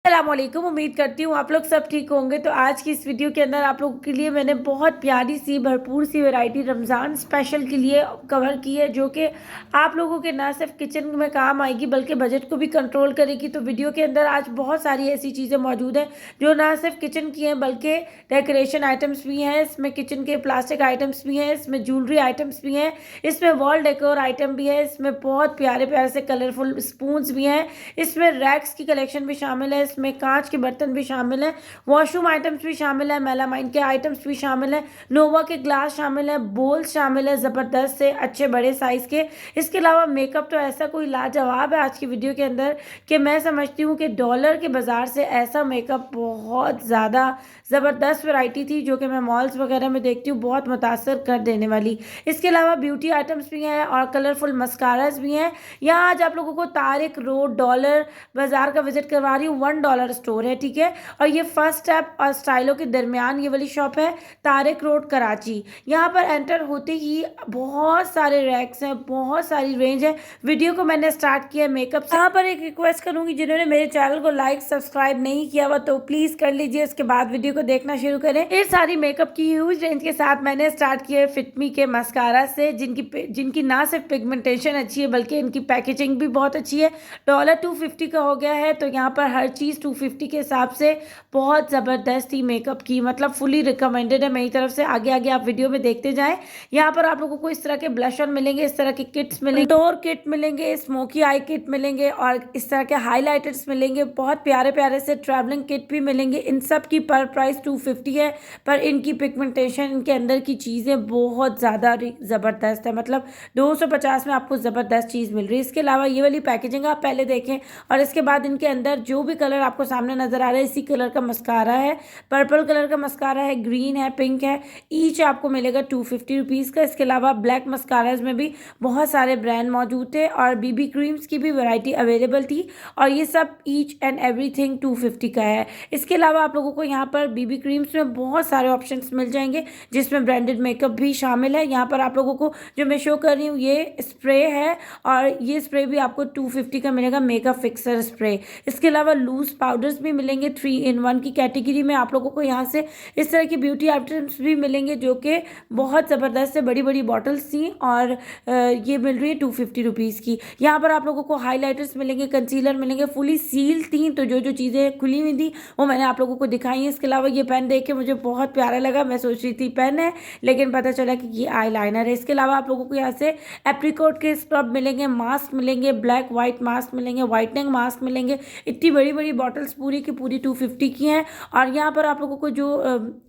अस्सलामुअलैकुम। उम्मीद करती हूँ आप लोग सब ठीक होंगे। तो आज की इस वीडियो के अंदर आप लोगों के लिए मैंने बहुत प्यारी सी भरपूर सी वैरायटी रमज़ान स्पेशल के लिए कवर की है, जो कि आप लोगों के ना सिर्फ किचन में काम आएगी बल्कि बजट को भी कंट्रोल करेगी। तो वीडियो के अंदर आज बहुत सारी ऐसी चीज़ें मौजूद हैं जो ना सिर्फ किचन की हैं बल्कि डेकोरेशन आइटम्स भी हैं, इसमें किचन के प्लास्टिक आइटम्स भी हैं, इसमें ज्वेलरी आइटम्स भी हैं, इसमें वॉल डेकोर आइटम भी है, इसमें बहुत प्यारे प्यारे से कलरफुल स्पून्स भी हैं, इसमें रैक्स की कलेक्शन भी शामिल है, इसमें कांच के बर्तन भी शामिल हैं, वॉशरूम आइटम्स भी शामिल है, मेलामाइन के आइटम्स भी शामिल हैं, नोवा के ग्लास शामिल है, बोल शामिल है ज़बरदस्त से अच्छे बड़े साइज़ के। इसके अलावा मेकअप तो ऐसा कोई लाजवाब है आज की वीडियो के अंदर कि मैं समझती हूँ कि डॉलर के बाज़ार से ऐसा मेकअप बहुत ज़्यादा ज़बरदस्त वैरायटी थी जो कि मैं मॉल्स वगैरह में देखती हूँ, बहुत मुतासर कर देने वाली। इसके अलावा ब्यूटी आइटम्स भी हैं और कलरफुल मस्कारास भी हैं। यहाँ आज आप लोगों को तारिक रोड डॉलर बाजार का विजिट करवा रही हूँ। $1 स्टोर है, ठीक है। और ये फर्स्ट स्टेप और स्टाइलों के दरमियान ये वाली शॉप है, तारिक रोड कराची। यहाँ पर एंटर होते ही बहुत सारे रैक्स हैं, बहुत सारी रेंज है। वीडियो को मैंने स्टार्ट किया मेकअप से। यहाँ पर एक रिक्वेस्ट करूँगी, जिन्होंने मेरे चैनल को लाइक सब्सक्राइब नहीं किया हुआ तो प्लीज़ कर लीजिए, उसके बाद वीडियो को देखना शुरू करें। ये सारी मेकअप की ह्यूज रेंज के साथ मैंने स्टार्ट किया है फिटमी के मस्कारा से, जिनकी ना सिर्फ पिगमेंटेशन अच्छी है बल्कि इनकी पैकेजिंग भी बहुत अच्छी है। $250 का हो गया है, तो यहाँ पर हर चीज़ 250 के हिसाब से बहुत ज़बरदस्त थी मेकअप की, मतलब फुली रिकमेंडेड है मेरी तरफ से। आगे आगे आप वीडियो में देखते जाएं। यहाँ पर आप लोगों को इस तरह के ब्लशर मिलेंगे, इस तरह के किट्स मिलेंगे, कंटूर किट मिलेंगे, स्मोकी आई किट मिलेंगे और इस तरह के हाईलाइटर्स मिलेंगे, बहुत प्यारे प्यारे से ट्रैवलिंग किट भी मिलेंगे। इन सब की पर प्राइस 250 है, पर इनकी पिगमेंटेशन, इनके अंदर की चीज़ें बहुत ज़्यादा ज़बरदस्त है, मतलब 250 में आपको ज़बरदस्त चीज़ मिल रही है। इसके अलावा ये वाली पैकेजिंग आप पहले देखें और इसके बाद इनके अंदर जो भी कलर आपको सामने नज़र आ रहा है इसी कलर का मस्कारा है, पर्पल कलर का मस्कारा है, ग्रीन है, पिंक है। ईच आपको मिलेगा 250 रुपीज़ का। इसके अलावा ब्लैक मस्काराज में भी बहुत सारे ब्रांड मौजूद थे और बीबी क्रीम्स की भी वैरायटी अवेलेबल थी और ये सब ईच एंड एवरीथिंग 250 का है। इसके अलावा आप लोगों को यहाँ पर बीबी क्रीम्स में बहुत सारे ऑप्शंस मिल जाएंगे जिसमें ब्रांडेड मेकअप भी शामिल है। यहाँ पर आप लोगों को जो मैं शो कर रही हूँ ये स्प्रे है और ये स्प्रे भी आपको 250 का मिलेगा, मेकअप फिक्सर स्प्रे। इसके अलावा लूज पाउडर्स भी मिलेंगे 3 in 1 की कैटेगरी में। आप लोगों को यहाँ से इस तरह की ब्यूटी आइटम्स भी मिलेंगे जो कि बहुत ज़बरदस्त से बड़ी बड़ी बॉटल्स थी और ये मिल रही है 250 रुपीज़ की। यहाँ पर आप लोगों को हाईलाइटर्स मिलेंगे, कंसीलर मिलेंगे, फुली सील थी, तो जो जो चीज़ें खुली हुई थी वो मैंने आप लोगों को दिखाई है। इसके अलावा ये पेन देख के मुझे बहुत प्यारा लगा, मैं सोच रही थी पेन है लेकिन पता चला कि ये आई लाइनर है। इसके अलावा आप लोगों को यहाँ से एप्रिकॉट के स्क्रब मिलेंगे, मास्क मिलेंगे, ब्लैक वाइट मास्क मिलेंगे, वाइटनिंग मास्क मिलेंगे। इतनी बड़ी बड़ी बॉटल्स पूरी की पूरी 250 की हैं। और यहाँ पर आप लोगों को जो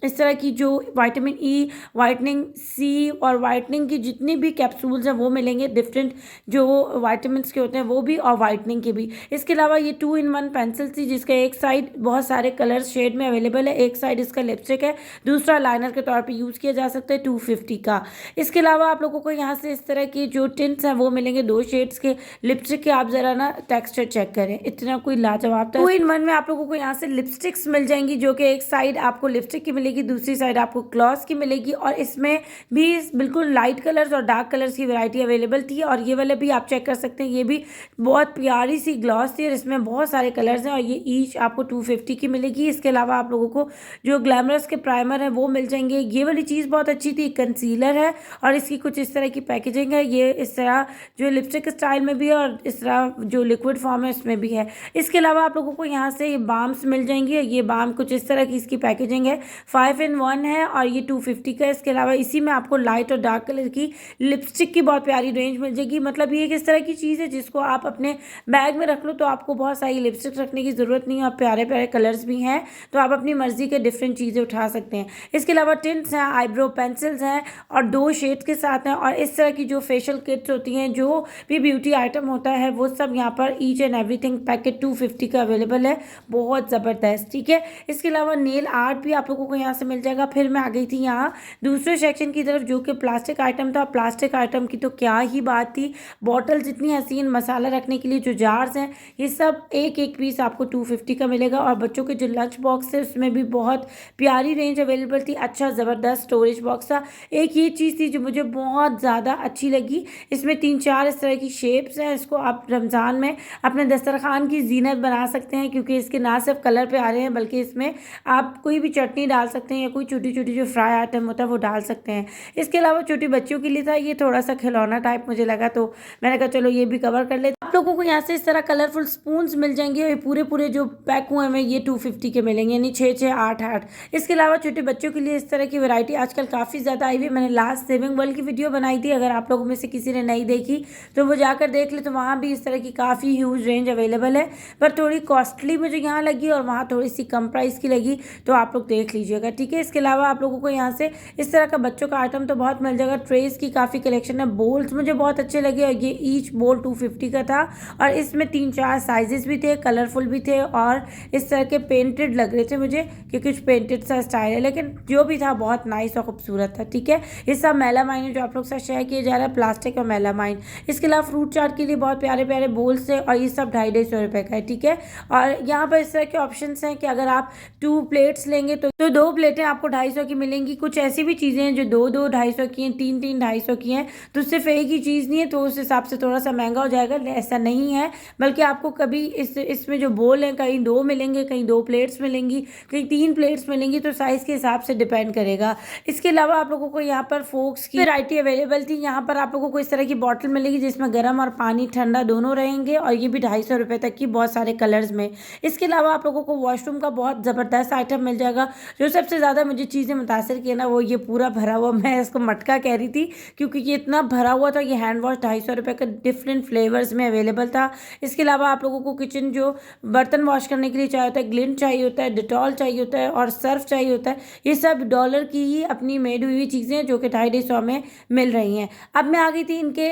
इस तरह की जो विटामिन ई, वाइटनिंग सी और वाइटनिंग की जितनी भी कैप्सूल्स हैं वो मिलेंगे, डिफरेंट जो वाइटामिन के होते हैं वो भी और वाइटनिंग के भी। इसके अलावा ये 2 in 1 पेंसिल थी जिसका एक साइड बहुत सारे कलर शेड में अवेलेबल है, एक साइड इसका लिपस्टिक है, दूसरा लाइनर के तौर पे यूज़ किया जा सकता है, 250 का। इसके अलावा आप लोगों को यहाँ से इस तरह की जो टिंट्स हैं वो मिलेंगे 2 शेड्स के। लिपस्टिक के आप ज़रा ना टेक्सचर चेक करें, इतना कोई लाजवाब था। 2 in 1 में आप लोगों को यहाँ से लिपस्टिक्स मिल जाएंगी जो कि एक साइड आपको लिपस्टिक की मिलेगी, दूसरी साइड आपको ग्लॉस की मिलेगी और इसमें भी बिल्कुल लाइट कलर्स और डार्क कलर्स की वैरायटी अवेलेबल थी। और ये वाले भी आप चेक कर सकते हैं, ये भी बहुत प्यारी सी ग्लॉस थी और इसमें बहुत सारे कलर्स हैं और ये ईच आपको 250 की मिलेगी। इसके अलावा आप लोगों को जो ग्लैमरस के प्राइमर है वो मिल जाएंगे। ये वाली चीज़ बहुत अच्छी थी, कंसीलर है और इसकी कुछ इस तरह की पैकेजिंग है, ये इस तरह जो लिपस्टिक स्टाइल में भी है और इस तरह जो लिक्विड फॉर्म है इसमें भी है। इसके अलावा आप लोगों को यहाँ से बाम्स मिल जाएंगे, ये बाम कुछ इस तरह की इसकी पैकेजिंग है, 5 in 1 है और ये 250 का। इसके अलावा इसी में आपको लाइट और डार्क कलर की लिपस्टिक की बहुत प्यारी रेंज मिल जाएगी। मतलब ये किस तरह की चीज़ है जिसको आप अपने बैग में रख लो तो आपको बहुत सारी लिपस्टिक रखने की ज़रूरत नहीं है और प्यारे प्यारे कलर्स भी हैं तो आप अपनी मर्जी के डिफरेंट चीज़ें उठा सकते हैं। इसके अलावा टिंट्स हैं, आईब्रो पेंसिल्स हैं और 2 शेड्स के साथ हैं और इस तरह की जो फेशियल किट्स होती हैं, जो भी ब्यूटी आइटम होता है वो सब यहाँ पर ईच एंड एवरीथिंग पैकेट 250 का अवेलेबल है, बहुत ज़बरदस्त, ठीक है। इसके अलावा नेल आर्ट भी आप लोगों को यहाँ से मिल जाएगा। फिर मैं आ गई थी यहाँ दूसरे सेक्शन की तरफ जो कि प्लास्टिक आइटम था। प्लास्टिक आइटम की तो क्या ही बात थी, बॉटल्स इतनी हसीन, मसाला रखने के लिए जो जार्स हैं ये सब एक एक पीस आपको 250 का मिलेगा। और बच्चों के जो लंच बॉक्स है उसमें भी बहुत प्यारी रेंज अवेलेबल थी, अच्छा ज़बरदस्त स्टोरेज बॉक्स था। एक ये चीज़ थी जो मुझे बहुत ज़्यादा अच्छी लगी, इसमें 3-4 इस तरह की शेप्स हैं, इसको आप रमज़ान में अपने दस्तरखान की जीनत बना सकते हैं, क्योंकि इसके ना सिर्फ कलर पे आ रहे हैं बल्कि इसमें आप कोई भी चटनी डाल सकते हैं या कोई छोटी छोटी जो फ्राई आइटम होता है वो डाल सकते हैं। इसके अलावा छोटी बच्चों के लिए था, ये थोड़ा सा खिलौना टाइप मुझे लगा, तो मैंने कहा चलो ये भी कवर कर लेते। आप लोगों को यहाँ से इस तरह कलरफुल स्पून्स मिल जाएंगे, और पूरे पूरे जो पैक हुए हैं ये 250 के मिलेंगे, यानी 6 8 इसके अलावा छोटे बच्चों के लिए इस तरह की वैरायटी आजकल काफ़ी ज़्यादा आई हुई है। मैंने लास्ट सेविंग वर्ल्ड की वीडियो बनाई थी, अगर आप लोगों में से किसी ने नहीं देखी तो वो जाकर देख ले, तो वहाँ भी इस तरह की काफ़ी ह्यूज रेंज अवेलेबल है, पर थोड़ी कॉस्टली मुझे यहाँ लगी और वहाँ थोड़ी सी कम प्राइस की लगी, तो आप लोग देख लीजिएगा, ठीक है। इसके अलावा आप लोगों को यहाँ से इस तरह का बच्चों का आइटम तो बहुत मिल जाएगा। ट्रेस की काफ़ी कलेक्शन है, बोल्स मुझे बहुत अच्छे लगे, और ये ईच बोल 250 का था, और इसमें 3 4 साइजेस भी थे, कलरफुल भी थे, और इस तरह के पेंटेड लग रहे थे मुझे कि कुछ पेंटेड सा स्टाइल है, लेकिन जो भी था बहुत नाइस और खूबसूरत था, ठीक है। ये सब मेलामाइन है जो आप लोग से शेयर किया जा रहा है, प्लास्टिक और मेलामाइन। इसके अलावा फ्रूट चाट के लिए बहुत प्यारे प्यारे बोल्स थे, और ये सब 250 रुपये का है, ठीक है। और यहाँ पर इस तरह के ऑप्शन हैं कि अगर आप 2 प्लेट्स लेंगे तो 2 प्लेटें आपको 250 की मिलेंगी। कुछ ऐसी भी चीज़ें हैं जो 2 250 की हैं, 3 3 250 की हैं, तो सिर्फ एक ही चीज़ नहीं है, तो उस हिसाब से थोड़ा सा महंगा हो जाएगा, ऐसा नहीं है। बल्कि आपको कभी इसमें जो बोल हैं कहीं 2 मिलेंगे, कहीं 2 प्लेट्स मिलेंगी, कहीं 3 प्लेट्स मिलेंगी, तो साइज़ के हिसाब से डिपेंड करेगा। इसके अलावा आप लोगों को यहाँ पर फोक्स की वैरायटी अवेलेबल थी। यहाँ पर आप लोगों को इस तरह की बॉटल मिलेगी जिसमें गर्म और पानी ठंडा दोनों रहेंगे, और ये भी 250 रुपये तक की बहुत सारे कलर्स में। इसके अलावा आप लोगों को वॉशरूम का बहुत ज़बरदस्त आइटम मिल जाएगा। जो सबसे ज़्यादा मुझे चीज़ें मुतासर किया ना, वो ये पूरा भरा हुआ, मैं इसको मटका कह रही थी क्योंकि ये इतना भरा हुआ था। ये हैंड वॉश 250 रुपये का डिफरेंट फ्लेवर्स में अवेलेबल था। इसके अलावा आप लोगों को किचन जो बर्तन वॉश करने के लिए चाहिए होता है, ग्लिंट चाहिए होता है, डिटॉल चाहिए होता है, और सर्फ चाहिए होता है, ये सब डॉलर की ही अपनी मेड हुई चीज़ें जो कि 250 में मिल रही हैं। अब मैं आ गई थी इनके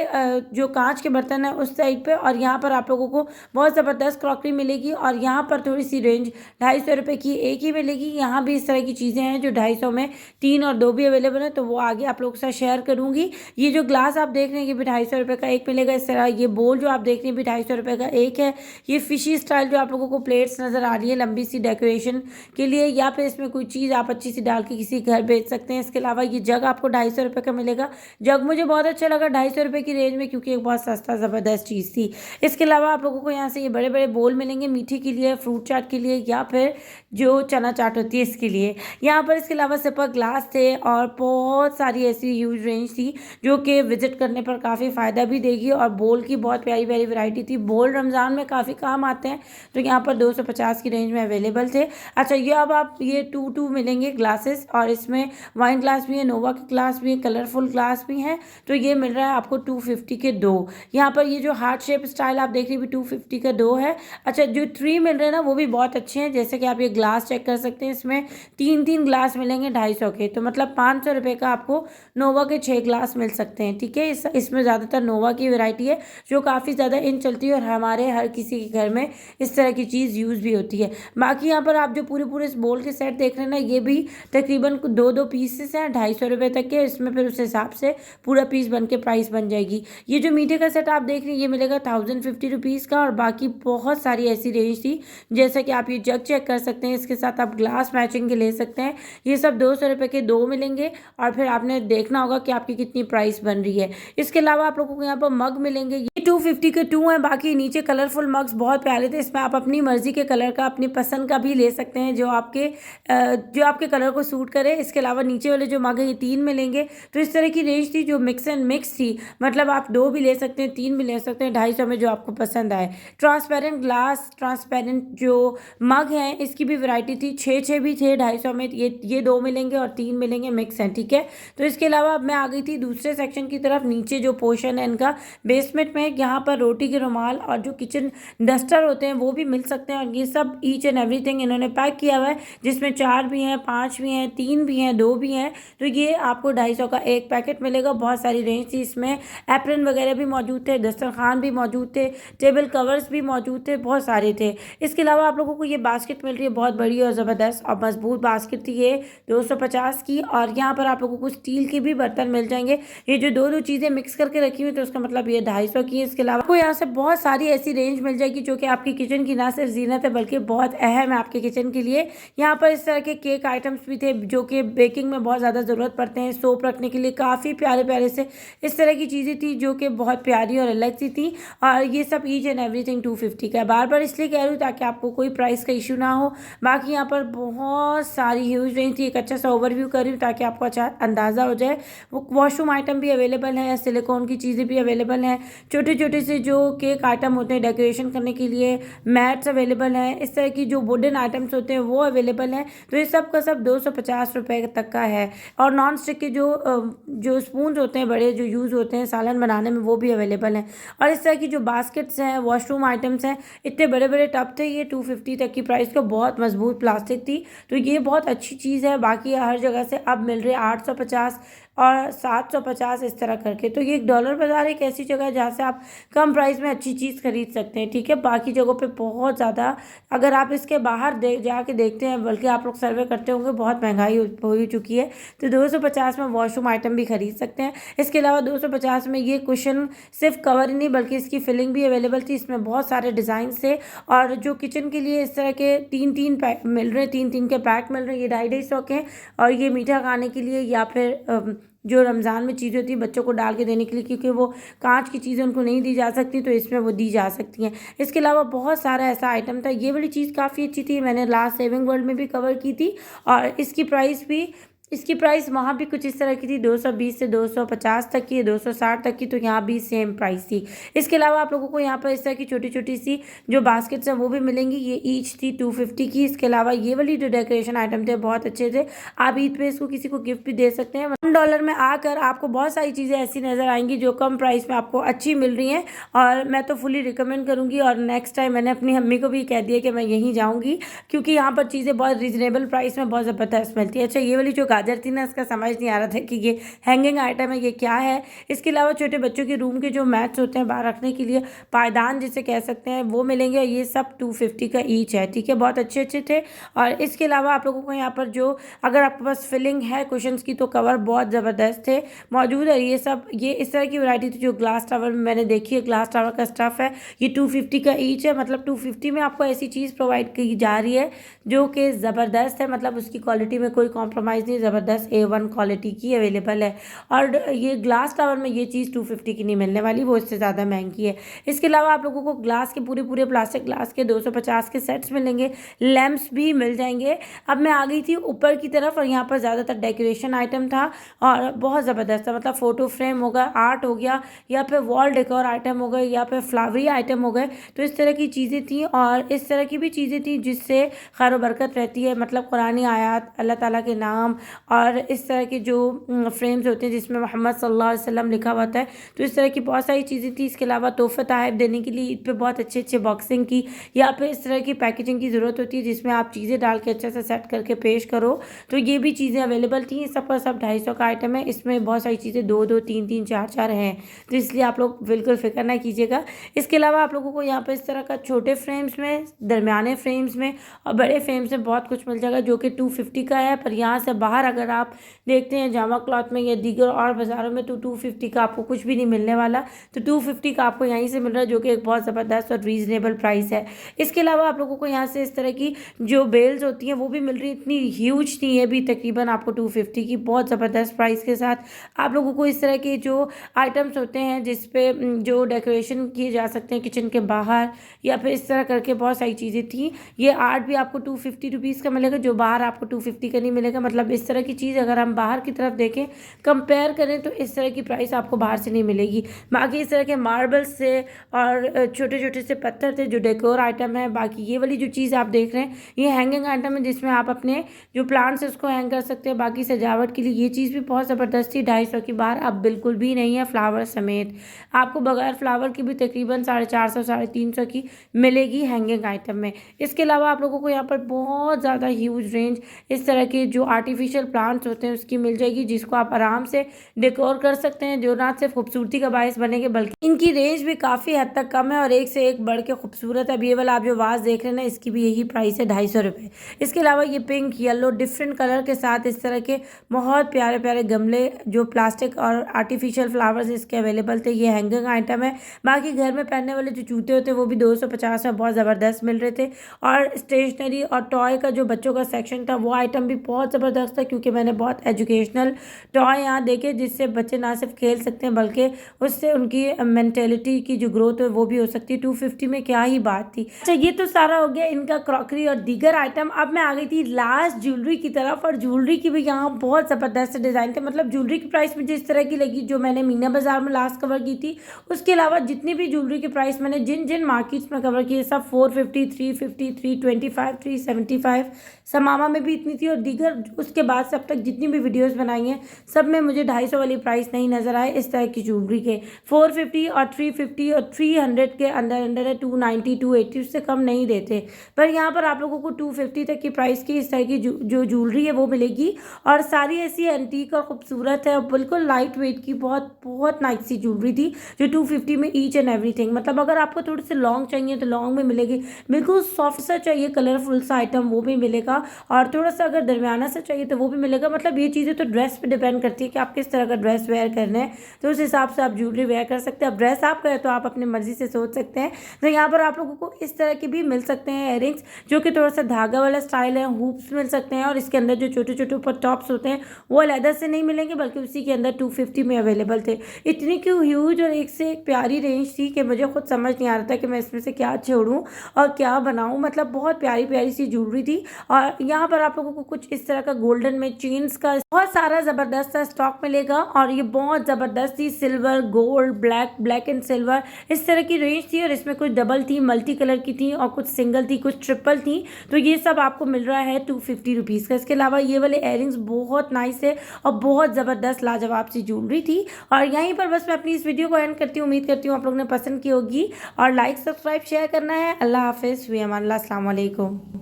जो कांच के बर्तन है उस साइड पे, और यहाँ पर आप लोगों को बहुत ज़बरदस्त क्रॉकरी मिलेगी, और यहाँ पर थोड़ी सी रेंज 250 रुपये की एक ही मिलेगी। यहाँ भी इस तरह की चीज़ें हैं जो 250 में 3 और 2 भी अवेलेबल है, तो वो आगे आप लोगों के साथ शेयर करूँगी। ये जो ग्लास आप देख रहे हैं ये भी 250 रुपये का एक मिलेगा। इस तरह ये बोल जो आप देख रहे हैं भी 250 रुपये का एक है। ये फिशी स्टाइल जो आप लोगों को प्लेट्स नज़र आ रही है लंबी सी डेकोरेशन के लिए, या फिर इसमें कोई चीज़ आप अच्छी सी डाल के किसी घर बेच सकते हैं। इसके अलावा ये जग आपको 250 रुपये का मिलेगा। जग मुझे बहुत अच्छा लगा 250 रुपये की रेंज में, क्योंकि एक बहुत सस्ता ज़बरदस्त चीज़ थी। इसके अलावा आप लोगों को यहाँ से ये बड़े बड़े बोल मिलेंगे मीठी के लिए, फ्रूट चाट के लिए, या फिर जो चना चाट होती है इसके लिए। यहाँ पर इसके अलावा सिपर ग्लास थे, और बहुत सारी ऐसी ह्यूज रेंज थी जो कि विजिट करने पर काफ़ी फ़ायदा भी देगी। और बोल की बहुत प्यारी प्यारी वैरायटी थी। बोल रमज़ान में काफ़ी काम आते हैं, तो यहाँ पर 250 की रेंज में अवेलेबल थे। अच्छा, ये अब आप ये 2 मिलेंगे ग्लासेस, और इसमें वाइन ग्लास भी है, नोवा के ग्लास भी है, कलरफुल ग्लास भी हैं, तो ये मिल रहा है आपको 250 के 2। यहाँ पर ये जो हार्ट शेप स्टाइल आप देख रहे हैं 250 का 2 है। अच्छा, जो 3 मिल रहे हैं ना वो भी बहुत अच्छे हैं, जैसे कि आप ये ग्लास चेक कर सकते हैं, इसमें 3 ग्लास मिलेंगे 250 के, तो मतलब 500 रुपये का आपको नोवा के 6 ग्लास मिल सकते हैं, ठीक है। इसमें ज़्यादातर नोवा की वैरायटी है जो काफ़ी ज़्यादा इन चलती है, और हमारे हर किसी के घर में इस तरह की चीज़ यूज़ भी होती है। बाकी यहाँ पर आप जो पूरे इस बोल के सेट देख रहे हैं ना, ये भी तकरीबन 2 पीसेस हैं 250 रुपये तक के। इसमें फिर उस हिसाब से पूरा पीस बन के प्राइस बन जाएगी। ये जो मीठे का सेट आप देख रहे हैं ये मिलेगा 1050 रुपीज़ का, और बाकी बहुत सारी ऐसी रेंज थी, जैसा कि आप ये जग चेक कर सकते हैं, इसके साथ आप ग्लास मैचिंग के ले सकते हैं। ये सब 200 रुपये के 2 मिलेंगे, और फिर आपने देखना होगा कि आपकी कितनी प्राइस बन रही है। इसके अलावा आप लोगों को यहाँ पर मग मिलेंगे, ये 250 के 2 हैं। बाकी नीचे कलरफुल मग्स बहुत प्यारे थे, इसमें आप अपनी मर्जी के कलर का, अपनी पसंद का भी ले सकते हैं जो आपके कलर को सूट करे। इसके अलावा नीचे वाले जो मग है ये 3 मिलेंगे। तो इस तरह की रेंज थी जो मिक्स एंड मिक्स थी, मतलब आप 2 भी ले सकते हैं, 3 भी ले सकते हैं, 250 में जो आपको पसंद आए। ट्रांसपेरेंट ग्लास, ट्रांसपेरेंट जो मग हैं इसकी भी वैरायटी थी, 6 भी थे 250 में। ये 2 मिलेंगे और 3 मिलेंगे, मिक्स हैं, ठीक है। तो इसके अलावा अब मैं आ गई थी दूसरे सेक्शन की तरफ। नीचे जो पोर्शन है इनका बेसमेंट में, यहाँ पर रोटी के रुमाल और जो किचन डस्टर होते हैं वो भी मिल सकते हैं, और ये सब ईच एंड एवरीथिंग इन्होंने पैक किया हुआ है, जिसमें 4 भी हैं, 5 भी हैं, 3 भी हैं, 2 भी हैं। तो ये आपको 250 का एक पैकेट मिलेगा। बहुत सारी रेंज थी इसमें, एप्रन वगैरह भी मौजूद थे, दस्तरखान भी मौजूद थे, टेबल कवर्स भी मौजूद थे, बहुत सारे थे। इसके अलावा आप लोगों को ये बास्केट मिल रही है, बहुत बड़ी और ज़बरदस्त और मजबूत बास्केट थी ये 250 की। और यहाँ पर आप लोगों को स्टील के भी बर्तन मिल जाएंगे। ये जो 2 चीज़ें मिक्स करके रखी हुई तो उसका मतलब ये 250 की है। इसके अलावा आपको यहाँ से बहुत सारी ऐसी रेंज मिल जाएगी जो कि आपकी किचन की ना सिर्फ जीनत है बल्कि बहुत अहम है आपके किचन के लिए। यहाँ पर इस तरह के केक आइटम्स भी थे जो कि बेकिंग में बहुत ज़्यादा ज़रूरत पड़ते हैं। सोप रखने के लिए काफ़ी प्यारे प्यारे से इस तरह की चीज़ें थी जो कि बहुत प्यारी और अलग सी थी। और ये सब ईच एंड एवरीथिंग 250 का है। बार बार इसलिए कह रही हूँ ताकि आपको कोई प्राइस का इशू ना हो। बाकी यहाँ पर बहुत सारी ह्यूज रेंज थी। एक अच्छा सा ओवरव्यू कर रही हूँ ताकि आपको अच्छा अंदाज़ा हो जाए। वो वॉशरूम आइटम भी अवेलेबल है, सिलिकॉन की चीज़ें भी अवेलेबल हैं, छोटे छोटे से जो केक आइटम होते हैं डेकोरेशन करने के लिए, मैट्स अवेलेबल हैं, इस तरह की जो वुडन आइटम्स होते हैं वो अवेलेबल हैं। तो ये सब का सब 250 रुपये तक का है। और नॉन स्टिक के जो स्पून होते हैं बड़े जो यूज़ होते हैं सालन बनाने में वो भी अवेलेबल हैं। और इस तरह की जो बास्केट्स हैं, वॉशरूम आइटम्स हैं, इतने बड़े बड़े टब थे। ये 250 तक की प्राइस को, बहुत मजबूत प्लास्टिक थी। तो ये बहुत अच्छी चीज़ है। बाकी हर जगह से अब मिल रही है 850 और 750 इस तरह करके। तो ये एक डॉलर बाज़ार एक ऐसी जगह है जहाँ से आप कम प्राइस में अच्छी चीज़ खरीद सकते हैं। ठीक है, बाकी जगहों पे बहुत ज़्यादा, अगर आप इसके बाहर जाके देखते हैं, बल्कि आप लोग सर्वे करते होंगे, बहुत महंगाई हो चुकी है। तो 250 में वॉशरूम आइटम भी खरीद सकते हैं। इसके अलावा 250 में ये कुशन सिर्फ कवर ही नहीं बल्कि इसकी फिलिंग भी अवेलेबल थी। इसमें बहुत सारे डिज़ाइन थे। और जो किचन के लिए इस तरह के 3-3 पैक मिल रहे हैं, 3-3 के पैक मिल रहे हैं। ये 250-250 के। और ये मीठा खाने के लिए या फिर जो रमज़ान में चीज़ें होती हैं बच्चों को डाल के देने के लिए, क्योंकि वो कांच की चीज़ें उनको नहीं दी जा सकती, तो इसमें वो दी जा सकती हैं। इसके अलावा बहुत सारा ऐसा आइटम था। ये वाली चीज़ काफ़ी अच्छी थी, मैंने लास्ट सेविंग वर्ल्ड में भी कवर की थी। और इसकी प्राइस वहाँ भी कुछ इस तरह की थी, 220 से 250 तक की, 260 तक की। तो यहाँ भी सेम प्राइस थी। इसके अलावा आप लोगों को यहाँ पर इस तरह की छोटी छोटी सी जो बास्केट्स हैं वो भी मिलेंगी। ये ईच थी 250 की। इसके अलावा ये वाली जो डेकोरेशन आइटम थे बहुत अच्छे थे। आप ईद पे इसको किसी को गिफ्ट भी दे सकते हैं। $1 में आकर आपको बहुत सारी चीज़ें ऐसी नज़र आएंगी जो कम प्राइस में आपको अच्छी मिल रही हैं। और मैं तो फुली रिकमेंड करूँगी। और नेक्स्ट टाइम मैंने अपनी अम्मी को भी कह दिया कि मैं यहीं जाऊँगी, क्योंकि यहाँ पर चीज़ें बहुत रीजनेबल प्राइस में बहुत ज़बरदस्त मिलती है। अच्छा, ये वाली जो गाजर थी ना, इसका समझ नहीं आ रहा था कि ये हैंगिंग आइटम है, ये क्या है। इसके अलावा छोटे बच्चों के रूम के जो मैट्स होते हैं बाहर रखने के लिए, पायदान जिसे कह सकते हैं, वो मिलेंगे। ये सब 250 का ईच है। ठीक है, बहुत अच्छे अच्छे थे। और इसके अलावा आप लोगों को यहाँ पर जो, अगर आपके पास फिलिंग है कुशन्स की, तो कवर बहुत ज़बरदस्त थे मौजूद है। ये इस तरह की वैरायटी थी जो ग्लास टावर में मैंने देखी है। ग्लास टावर का स्टफ़ है, ये 250 का ईच है। मतलब 250 में आपको ऐसी चीज़ प्रोवाइड की जा रही है जो कि ज़बरदस्त है। मतलब उसकी क्वालिटी में कोई कॉम्प्रोमाइज़ नहीं, ज़बरदस्त A1 क्वालिटी की अवेलेबल है। और ये ग्लास टावर में ये चीज़ 250 की नहीं मिलने वाली, वो इससे ज़्यादा महंगी है। इसके अलावा आप लोगों को ग्लास के पूरे प्लास्टिक ग्लास के 250 के सेट्स मिलेंगे। लैंप्स भी मिल जाएंगे। अब मैं आ गई थी ऊपर की तरफ और यहाँ पर ज़्यादातर डेकोरेशन आइटम था और बहुत ज़बरदस्त था। मतलब फ़ोटो फ्रेम हो गया, आर्ट हो गया, या फिर वॉल डेकोर आइटम हो गए, या फिर फ्लावरी आइटम हो गए। तो इस तरह की चीज़ें थी। और इस तरह की भी चीज़ें थी जिससे खैर बरकत रहती है। मतलब कुरानी आयत, अल्लाह ताला के नाम, और इस तरह के जो फ्रेम्स होते हैं जिसमें मोहम्मद सल्लल्लाहु अलैहि वसल्लम लिखा हुआ है। तो इस तरह की बहुत सारी चीज़ें थी। इसके अलावा तोहफ़े तोहफ़ देने के लिए ईद पे बहुत अच्छे अच्छे बॉक्सिंग की या फिर इस तरह की पैकेजिंग की ज़रूरत होती है जिसमें आप चीज़ें डाल के अच्छे से सेट करके पेश करो। तो ये भी चीज़ें अवेलेबल थी। सब का सब 250 का आइटम है। इसमें बहुत सारी चीज़ें 2-2, 3-3, 4-4 हैं। तो इसलिए आप लोग बिल्कुल फिक्र ना कीजिएगा। इसके अलावा आप लोगों को यहाँ पर इस तरह का छोटे फ्रेम्स में, दरमियाने फ्रेम्स में और बड़े फ्रेम्स में बहुत कुछ मिल जाएगा जो कि 250 का है। पर यहाँ से बाहर अगर आप देखते हैं जामा क्लॉथ में या दीगर और बाज़ारों में, तो 250 का आपको कुछ भी नहीं मिलने वाला। तो 250 का आपको यहीं से मिल रहा है, जो कि एक बहुत ज़बरदस्त और रीज़नेबल प्राइस है। इसके अलावा आप लोगों को यहाँ से इस तरह की जो बेल्स होती हैं वो भी मिल रही है। इतनी ह्यूज नहीं है भी, तकरीबन आपको 250 की बहुत ज़बरदस्त प्राइस के साथ आप लोगों को इस तरह के जो आइटम्स होते हैं जिस पे जो डेकोरेशन किए जा सकते हैं किचन के बाहर, या फिर इस तरह करके बहुत सारी चीज़ें थी। ये आर्ट भी आपको 250 रुपीज़ का मिलेगा, जो बाहर आपको 250 का नहीं मिलेगा। मतलब इस तरह की चीज़ अगर हम बाहर की तरफ देखें, कंपेयर करें, तो इस तरह की प्राइस आपको बाहर से नहीं मिलेगी। बाकी इस तरह के मार्बल्स से और छोटे छोटे से पत्थर थे जो डेकोर आइटम है। बाकी ये वाली जो चीज़ आप देख रहे हैं ये हैंगिंग आइटम है जिसमें आप अपने जो प्लांट्स है उसको हैंग कर सकते हैं। बाकी सजावट के लिए ये चीज़ भी बहुत ज़बरदस्त थी। 250 की बाहर अब बिल्कुल भी नहीं है, फ्लावर समेत आपको बगैर फ्लावर की भी तकरीबन 450 350 की मिलेगी हैंगिंग आइटम में। इसके अलावा आप लोगों को यहाँ पर बहुत ज़्यादा ह्यूज रेंज इस तरह के जो आर्टिफिशियल आर्टिफिशियल प्लांट्स होते हैं उसकी मिल जाएगी, जिसको आप आराम से डेकोर कर सकते हैं, जो ना सिर्फ खूबसूरती का बायस बनेंगे बल्कि इनकी रेंज भी काफ़ी हद तक कम है और एक से एक बढ़ के खूबसूरत है। अब ये वाला आप जो वाज देख रहे हैं ना, इसकी भी यही प्राइस है 250 रुपये। इसके अलावा ये पिंक येलो डिफरेंट कलर के साथ इस तरह के बहुत प्यारे प्यारे गमले जो प्लास्टिक और आर्टिफिशियल फ्लावर्स इसके अवेलेबल थे। ये हैंगिंग आइटम है। बाकी घर में पहनने वाले जो जूते होते हैं वो भी 250 में बहुत ज़बरदस्त मिल रहे थे। और स्टेशनरी और टॉय का जो बच्चों का सेक्शन था वो आइटम भी बहुत ज़बरदस्त था, क्योंकि मैंने बहुत एजुकेशनल टॉय यहाँ देखे जिससे बच्चे ना सिर्फ खेल सकते हैं बल्कि उससे उनकी मेंटेलिटी की जो ग्रोथ है वो भी हो सकती है। 250 में क्या ही बात थी। अच्छा, ये तो सारा हो गया इनका क्रॉकरी और दीगर आइटम। अब मैं आ गई थी लास्ट ज्वेलरी की तरफ, और ज्वेलरी की भी यहाँ बहुत ज़बरदस्त डिज़ाइन थे। मतलब ज्वेलरी की प्राइस मुझे इस तरह की लगी जो मैंने मीना बाज़ार में लास्ट कवर की थी। उसके अलावा जितनी भी ज्वेलरी की प्राइस मैंने जिन जिन मार्केट्स में कवर किए सब 450, 350, 325, 375, समामा में भी इतनी थी, और दीगर उसके बाद से अब तक जितनी भी वीडियोस बनाई हैं सब में मुझे 250 वाली प्राइस नहीं नज़र आए इस तरह की ज्वेलरी के। 450 और 350 और 300 के अंदर अंदर है, 290, 280 उससे कम नहीं देते। पर यहाँ पर आप लोगों को 250 तक की प्राइस की इस तरह की जो ज्वेलरी है वो मिलेगी, और सारी ऐसी एंटीक और खूबसूरत है और बिल्कुल लाइट वेट की बहुत बहुत नाइस सी ज्वेलरी थी जो 250 में ईच एंड एवरीथिंग। मतलब अगर आपको थोड़े से लॉन्ग चाहिए तो लॉन्ग में मिलेगी, बिल्कुल सॉफ्ट सा चाहिए कलरफुल सा आइटम वो भी मिलेगा, और थोड़ा सा अगर दरमियाना सा चाहिए तो वो भी मिलेगा। मतलब ये चीज़ें तो ड्रेस पे डिपेंड करती है कि आप किस तरह का ड्रेस वेयर करना है, तो उस हिसाब से आप ज्वेलरी वेयर कर सकते हैं। अब ड्रेस आपका है तो आप अपनी मर्जी से सोच सकते हैं। तो यहाँ पर आप लोगों को इस तरह के भी मिल सकते हैं इयररिंग्स जो कि थोड़ा सा धागा वाला स्टाइल है, हुप्स मिल सकते हैं, और इसके अंदर जो छोटे छोटे ऊपर टॉप्स होते हैं वो लेदर से नहीं मिलेंगे बल्कि उसी के अंदर 250 में अवेलेबल थे। इतनी क्यों ह्यूज और एक से एक प्यारी रेंज थी कि मुझे खुद समझ नहीं आ रहा था कि मैं इसमें से क्या छोड़ूं और क्या बनाऊं। मतलब बहुत प्यारी प्यारी सी ज्वेलरी थी। और यहाँ पर आप लोगों को कुछ इस तरह का गोल्डन में चेन्स का बहुत सारा ज़बरदस्त सा स्टॉक मिलेगा, और ये बहुत ज़बरदस्त थी। Silver, gold, black, black and silver इस तरह की रेंज थी, और इसमें कुछ डबल थी, मल्टी कलर की थी, और कुछ सिंगल थी, कुछ ट्रिपल थी। तो ये सब आपको मिल रहा है 250 रुपीज़ का। इसके अलावा ये वाले इयररिंग्स बहुत नाइस है और बहुत ज़बरदस्त लाजवाब सी ज्वेलरी थी। और यहीं पर बस मैं अपनी इस वीडियो को एंड करती हूँ। उम्मीद करती हूँ आप लोगों ने पसंद की होगी, और लाइक सब्सक्राइब शेयर करना है। अल्लाह हाफिज़, वी अमान अल्लाह, अस्सलाम वालेकुम।